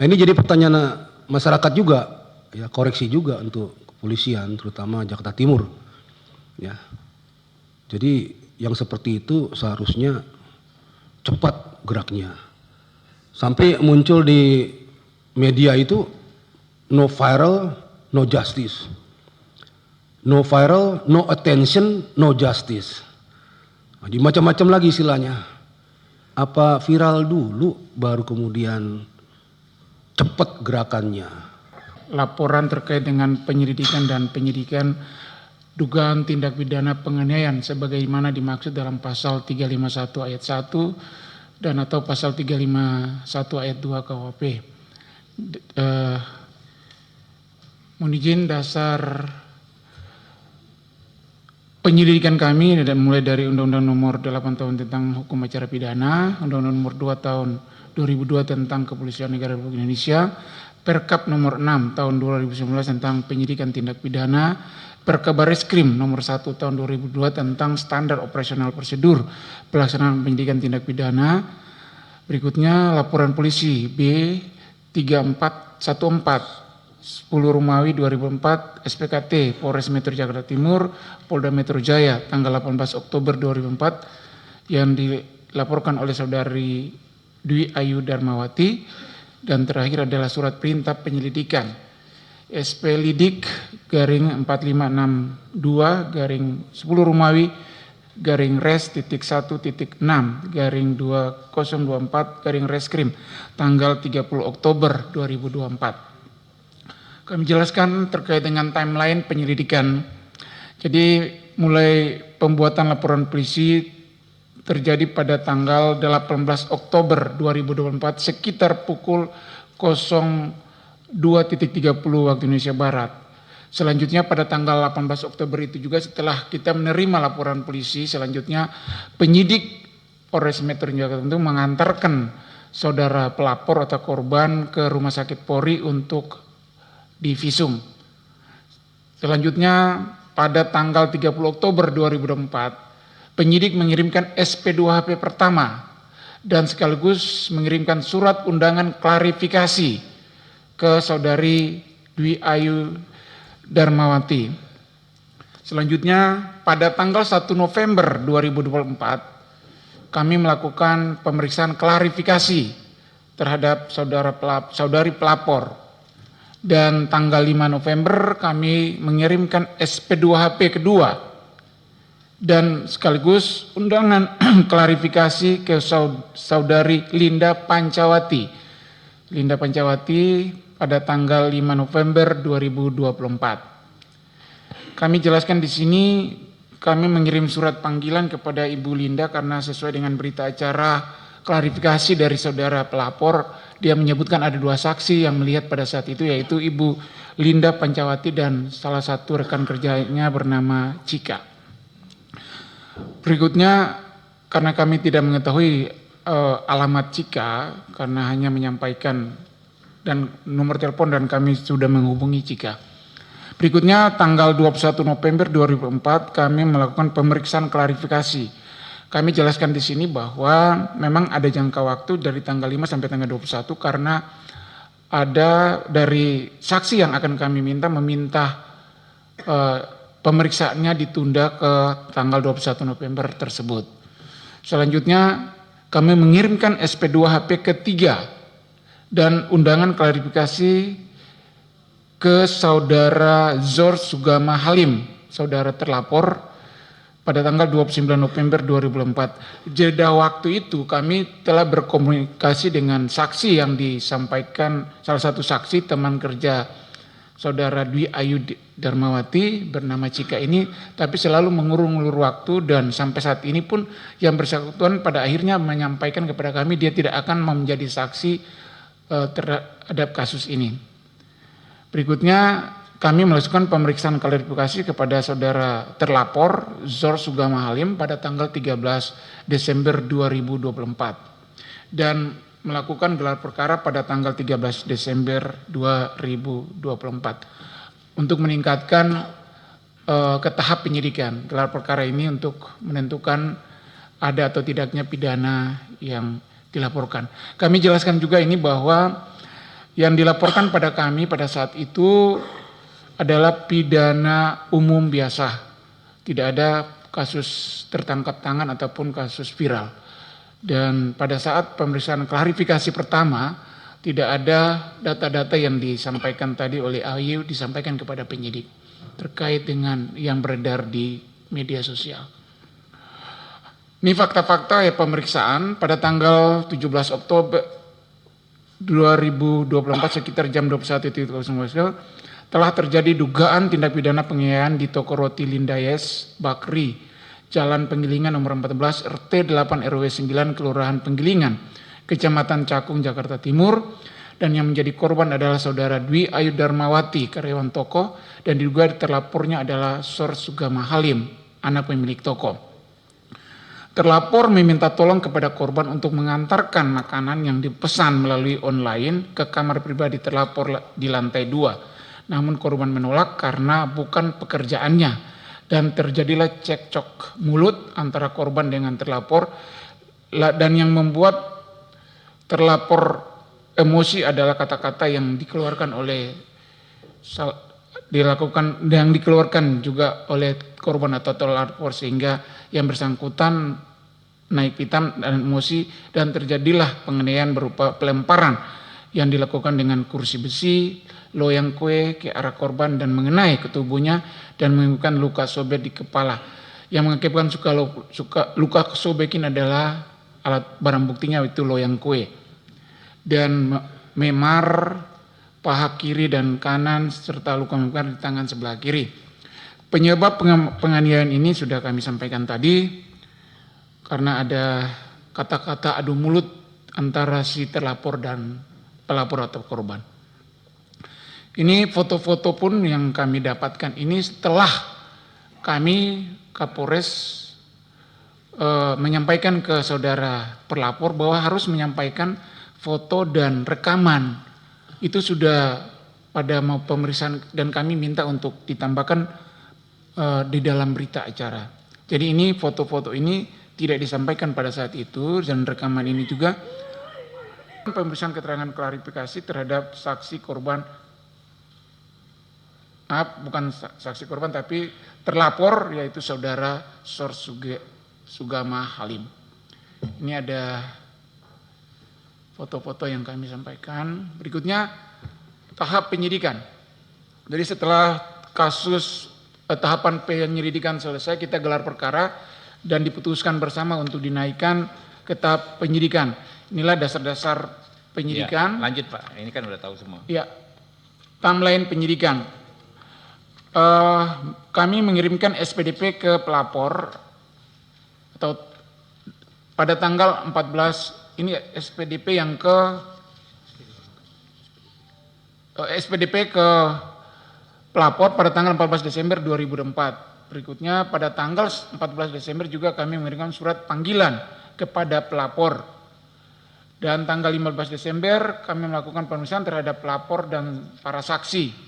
Nah ini jadi pertanyaan masyarakat juga, ya koreksi juga untuk kepolisian, terutama Jakarta Timur. Ya, jadi yang seperti itu seharusnya cepat geraknya. Sampai muncul di media itu no viral, no justice. No viral, no attention, no justice. Nah, di macam-macam lagi istilahnya. Apa viral dulu baru kemudian cepat gerakannya. Laporan terkait dengan penyelidikan dan penyidikan dugaan tindak pidana penganiayaan sebagaimana dimaksud dalam pasal 351 ayat 1 dan atau pasal 351 ayat 2 KUHP. Mohon izin dasar penyelidikan kami dan mulai dari Undang-Undang Nomor 8 Tahun tentang Hukum Acara Pidana, Undang-Undang Nomor 2 Tahun 2002 tentang Kepolisian Negara Republik Indonesia, Perkap Nomor 6 Tahun 2019 tentang Penyidikan Tindak Pidana, Perkabareskrim Nomor 1 Tahun 2002 tentang Standar Operasional Prosedur Pelaksanaan Penyidikan Tindak Pidana. Berikutnya laporan polisi B3414 10 Romawi 2004 SPKT Polres Metro Jakarta Timur Polda Metro Jaya tanggal 18 Oktober 2004 yang dilaporkan oleh saudari Dwi Ayu Darmawati, dan terakhir adalah surat perintah penyelidikan SP Lidik garing 4562 garing 10 Romawi garing res titik 1 titik 6 garing 2024 garing reskrim tanggal 30 Oktober 2024. Kami jelaskan terkait dengan timeline penyelidikan. Jadi mulai pembuatan laporan polisi terjadi pada tanggal 18 Oktober 2024 sekitar pukul 02.30 waktu Indonesia Barat. Selanjutnya pada tanggal 18 Oktober itu juga setelah kita menerima laporan polisi, selanjutnya penyidik Polres Metro Jakarta Timur mengantarkan saudara pelapor atau korban ke Rumah Sakit Polri untuk divisum. Selanjutnya pada tanggal 30 Oktober 2024 penyidik mengirimkan SP2HP pertama dan sekaligus mengirimkan surat undangan klarifikasi ke saudari Dwi Ayu Darmawati. Selanjutnya pada tanggal 1 November 2024 kami melakukan pemeriksaan klarifikasi terhadap saudari pelapor. Dan tanggal 5 November kami mengirimkan SP2HP kedua dan sekaligus undangan klarifikasi ke saudari Linda Pancawati. Linda Pancawati pada tanggal 5 November 2024. Kami jelaskan di sini kami mengirim surat panggilan kepada Ibu Linda karena sesuai dengan berita acara klarifikasi dari saudara pelapor, dia menyebutkan ada 2 saksi yang melihat pada saat itu, yaitu Ibu Linda Pancawati dan salah satu rekan kerjanya bernama Cika. Berikutnya, karena kami tidak mengetahui alamat Cika, karena hanya menyampaikan dan nomor telepon dan kami sudah menghubungi Cika. Berikutnya, tanggal 21 November 2004 kami melakukan pemeriksaan klarifikasi. Kami jelaskan di sini bahwa memang ada jangka waktu dari tanggal 5 sampai tanggal 21 karena ada dari saksi yang akan kami meminta pemeriksaannya ditunda ke tanggal 21 November tersebut. Selanjutnya kami mengirimkan SP2HP ketiga dan undangan klarifikasi ke saudara Zor Sugama Halim, saudara terlapor, pada tanggal 29 November 2004. Jeda waktu itu kami telah berkomunikasi dengan saksi yang disampaikan, salah satu saksi teman kerja saudara Dwi Ayu Darmawati bernama Cika ini, tapi selalu mengulur waktu dan sampai saat ini pun yang bersangkutan pada akhirnya menyampaikan kepada kami dia tidak akan menjadi saksi terhadap kasus ini. Berikutnya kami melakukan pemeriksaan klarifikasi kepada saudara terlapor Zor Sugama Halim pada tanggal 13 Desember 2024 dan melakukan gelar perkara pada tanggal 13 Desember 2024 untuk meningkatkan ke tahap penyidikan. Gelar perkara ini untuk menentukan ada atau tidaknya pidana yang dilaporkan. Kami jelaskan juga ini bahwa Yang dilaporkan pada kami pada saat itu adalah pidana umum biasa. Tidak ada kasus tertangkap tangan ataupun kasus viral. Dan pada saat pemeriksaan klarifikasi pertama, tidak ada data-data yang disampaikan tadi oleh Ayu disampaikan kepada penyidik terkait dengan yang beredar di media sosial. Ini fakta-fakta ya pemeriksaan pada tanggal 17 Oktober 2024 sekitar jam 21.00 telah terjadi dugaan tindak pidana penganiayaan di toko roti Lindayes Bakri, Jalan Penggilingan nomor 14 RT 8 RW 9 Kelurahan Penggilingan, Kecamatan Cakung, Jakarta Timur, dan yang menjadi korban adalah saudara Dwi Ayu Darmawati, karyawan toko, dan diduga terlapornya adalah Sor Sugama Halim, anak pemilik toko. Terlapor meminta tolong kepada korban untuk mengantarkan makanan yang dipesan melalui online ke kamar pribadi terlapor di lantai 2. Namun korban menolak karena bukan pekerjaannya dan terjadilah cekcok mulut antara korban dengan terlapor, dan yang membuat terlapor emosi adalah kata-kata yang dikeluarkan juga oleh korban atau terlapor, sehingga yang bersangkutan naik pitam dan emosi dan terjadilah penganiayaan berupa pelemparan yang dilakukan dengan kursi besi, loyang kue ke arah korban dan mengenai ke tubuhnya dan menimbulkan luka sobek di kepala. Yang mengakibatkan luka sobek ini adalah alat barang buktinya itu loyang kue dan memar paha kiri dan kanan serta luka memar di tangan sebelah kiri. Penyebab penganiayaan ini sudah kami sampaikan tadi, karena ada kata-kata adu mulut antara si terlapor dan pelapor atau korban. Ini foto-foto pun yang kami dapatkan ini setelah kami Kapolres menyampaikan ke saudara pelapor bahwa harus menyampaikan foto dan rekaman. Itu sudah pada mau pemeriksaan dan kami minta untuk ditambahkan di dalam berita acara. Jadi ini foto-foto ini tidak disampaikan pada saat itu, dan rekaman ini juga pemeriksaan keterangan klarifikasi terhadap saksi korban, bukan saksi korban tapi terlapor, yaitu saudara Sor Sugama Halim. Ini ada foto-foto yang kami sampaikan. Berikutnya tahap penyidikan. Jadi setelah tahapan penyelidikan selesai, kita gelar perkara dan diputuskan bersama untuk dinaikkan ke tahap penyidikan. Inilah dasar-dasar penyidikan. Ya, lanjut Pak, ini kan udah tahu semua. Ya, timeline penyidikan. Kami mengirimkan SPDP ke pelapor atau pada tanggal 14, ini SPDP yang SPDP ke pelapor pada tanggal 14 Desember 2004. Berikutnya pada tanggal 14 Desember juga kami mengirimkan surat panggilan kepada pelapor. Dan tanggal 15 Desember kami melakukan pemeriksaan terhadap pelapor dan para saksi.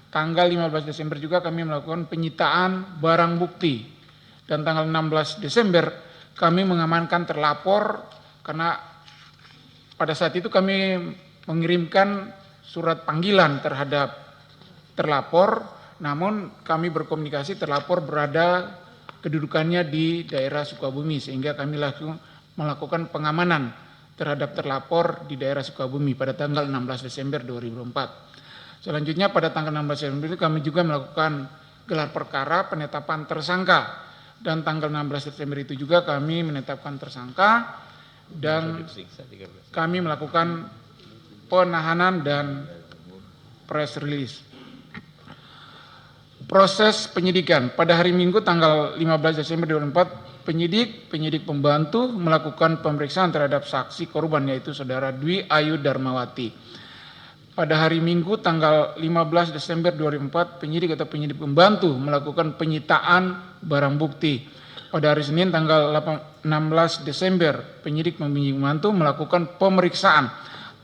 Tanggal 15 Desember juga kami melakukan penyitaan barang bukti. Dan tanggal 16 Desember kami mengamankan terlapor karena pada saat itu kami mengirimkan surat panggilan terhadap terlapor, namun kami berkomunikasi terlapor berada kedudukannya di daerah Sukabumi, sehingga kami langsung melakukan pengamanan terhadap terlapor di daerah Sukabumi pada tanggal 16 Desember 2004. Selanjutnya pada tanggal 16 Desember itu kami juga melakukan gelar perkara penetapan tersangka, dan tanggal 16 Desember itu juga kami menetapkan tersangka dan kami melakukan penahanan dan press release. Proses penyidikan pada hari Minggu tanggal 15 Desember 2004, penyidik pembantu melakukan pemeriksaan terhadap saksi korban, yaitu saudara Dwi Ayu Darmawati. Pada hari Minggu tanggal 15 Desember 2004, penyidik pembantu melakukan penyitaan barang bukti. Pada hari Senin tanggal 16 Desember, penyidik pembantu melakukan pemeriksaan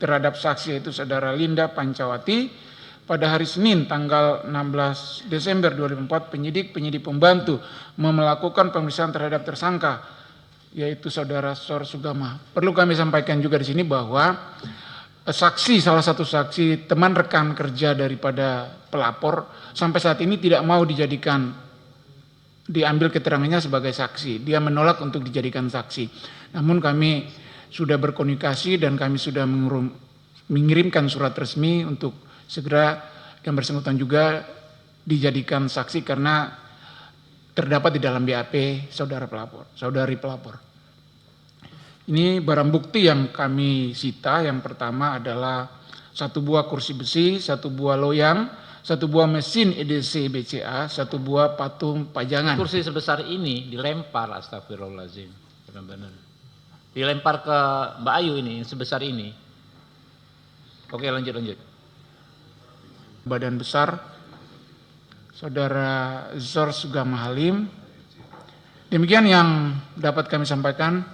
terhadap saksi, yaitu saudara Linda Pancawati. Pada hari Senin tanggal 16 Desember 2004, penyidik pembantu melakukan pemeriksaan terhadap tersangka, yaitu saudara Sor Sugama. Perlu kami sampaikan juga di sini bahwa saksi, salah satu saksi, teman rekan kerja daripada pelapor, sampai saat ini tidak mau diambil keterangannya sebagai saksi. Dia menolak untuk dijadikan saksi. Namun kami sudah berkomunikasi dan kami sudah mengirimkan surat resmi untuk segera yang bersangkutan juga dijadikan saksi karena terdapat di dalam BAP saudari pelapor. Ini barang bukti yang kami sita. Yang pertama adalah 1 buah kursi besi, 1 buah loyang, 1 buah mesin EDC BCA, 1 buah patung pajangan. Kursi sebesar ini dilempar, astagfirullahaladzim, benar-benar. Dilempar ke Mbak Ayu ini, sebesar ini. Oke, lanjut. Badan besar, Saudara Zor Sugama Halim. Demikian yang dapat kami sampaikan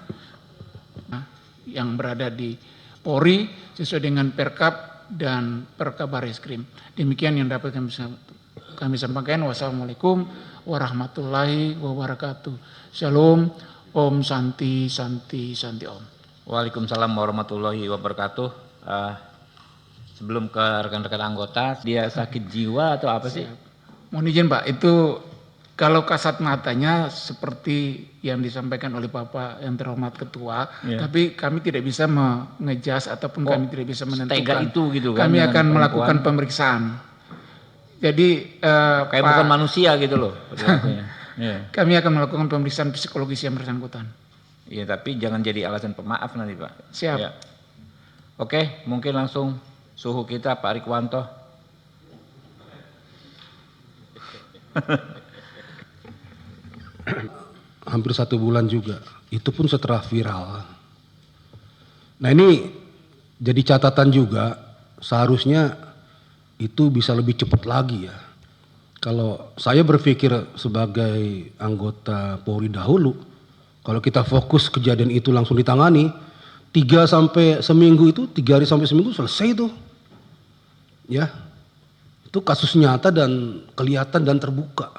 yang berada di Polri sesuai dengan Perkap dan Perkabareskrim. Demikian yang dapat kami sampaikan. Wassalamualaikum warahmatullahi wabarakatuh. Shalom, Om Santi Om. Waalaikumsalam warahmatullahi wabarakatuh. Sebelum ke rekan-rekan anggota, dia sakit jiwa atau apa sih? Mohon izin Pak, itu kalau kasat matanya seperti yang disampaikan oleh Bapak yang terhormat Ketua, tapi kami tidak bisa mengejas ataupun kami tidak bisa menentukan. Setega itu gitu kan? Kami akan melakukan pemeriksaan. Jadi kayak bukan manusia gitu loh. Kami akan melakukan pemeriksaan psikologis yang bersangkutan. Iya, tapi jangan jadi alasan pemaaf nanti Pak. Siap. Ya. Oke, mungkin langsung suhu kita Pak Rikwanto. Hampir 1 bulan juga, itu pun setelah viral. Nah ini jadi catatan juga, seharusnya itu bisa lebih cepat lagi ya. Kalau saya berpikir sebagai anggota Polri dahulu, kalau kita fokus kejadian itu langsung ditangani, 3 sampai seminggu itu, 3 hari sampai seminggu selesai itu. Ya, itu kasus nyata dan kelihatan dan terbuka.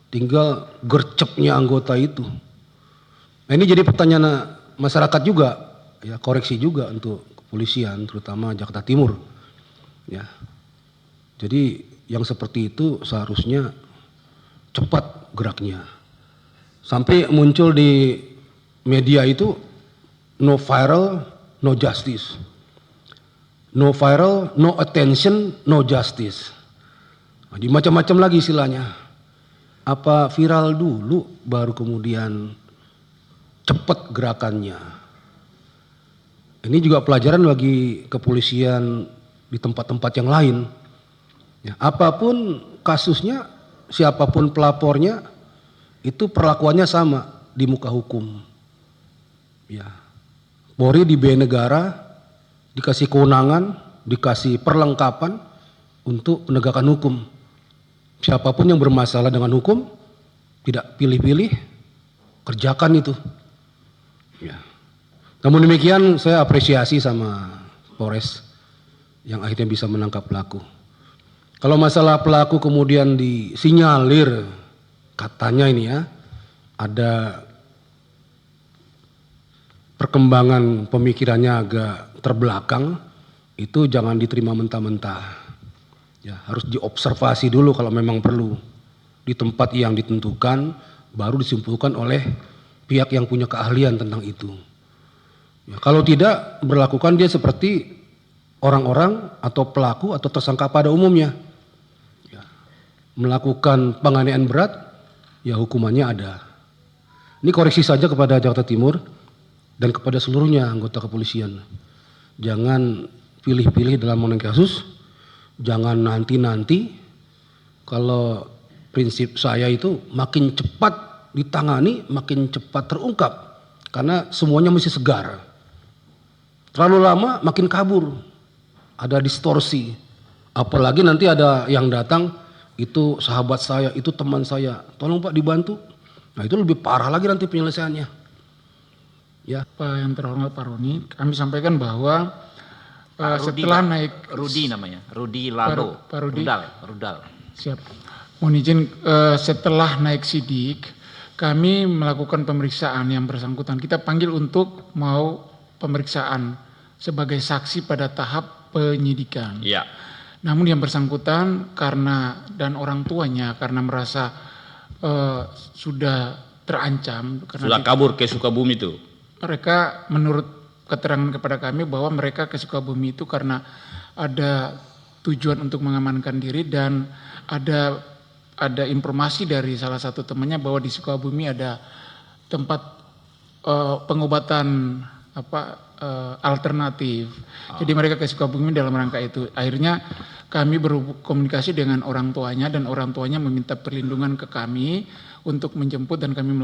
Tinggal gercepnya anggota itu. Nah ini jadi pertanyaan masyarakat juga, ya koreksi juga untuk kepolisian, terutama Jakarta Timur. Ya, jadi yang seperti itu seharusnya cepat geraknya. Sampai muncul di media itu no viral, no justice. No viral, no attention, no justice. Nah, macam-macam lagi istilahnya. Apa viral dulu baru kemudian cepat gerakannya. Ini juga pelajaran bagi kepolisian di tempat-tempat yang lain. Ya, apapun kasusnya, siapapun pelapornya, itu perlakuannya sama di muka hukum. Ya, Polri diberi negara, dikasih kewenangan, dikasih perlengkapan untuk penegakan hukum. Siapapun yang bermasalah dengan hukum, tidak pilih-pilih, kerjakan itu. Ya. Namun demikian saya apresiasi sama Polres yang akhirnya bisa menangkap pelaku. Kalau masalah pelaku kemudian disinyalir, katanya ini ya, ada perkembangan pemikirannya agak terbelakang, itu jangan diterima mentah-mentah. Ya, harus diobservasi dulu kalau memang perlu. Di tempat yang ditentukan, baru disimpulkan oleh pihak yang punya keahlian tentang itu. Ya, kalau tidak, berlakukan dia seperti orang-orang atau pelaku atau tersangka pada umumnya. Ya, melakukan penganiayaan berat, ya hukumannya ada. Ini koreksi saja kepada Jakarta Timur dan kepada seluruhnya anggota kepolisian. Jangan pilih-pilih dalam menangani kasus, jangan nanti-nanti. Kalau prinsip saya itu makin cepat ditangani, makin cepat terungkap. Karena semuanya mesti segar. Terlalu lama makin kabur. Ada distorsi. Apalagi nanti ada yang datang, itu sahabat saya, itu teman saya. Tolong Pak dibantu. Nah itu lebih parah lagi nanti penyelesaiannya. Ya. Pak yang terhormat Pak Roni, kami sampaikan bahwa setelah naik Rudi namanya, Rudi Lalo. Pak Rudi. Rudal. Siap. Mohon izin, setelah naik sidik, kami melakukan pemeriksaan yang bersangkutan. Kita panggil untuk mau pemeriksaan sebagai saksi pada tahap penyidikan. Iya. Namun yang bersangkutan dan orang tuanya karena merasa sudah terancam karena Sudah kabur ke Sukabumi itu. mereka menurut keterangan kepada kami bahwa mereka ke Sukabumi itu karena ada tujuan untuk mengamankan diri dan ada informasi dari salah satu temannya bahwa di Sukabumi ada tempat pengobatan alternatif. Jadi mereka ke Sukabumi dalam rangka itu. Akhirnya kami berkomunikasi dengan orang tuanya dan orang tuanya meminta perlindungan ke kami untuk menjemput dan kami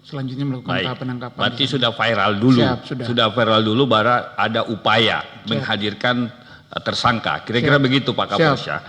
selanjutnya melakukan tahap penangkapan. Berarti sudah viral dulu. Siap, sudah. Viral dulu baru ada upaya menghadirkan tersangka. Kira-kira begitu Pak Kapolres ya.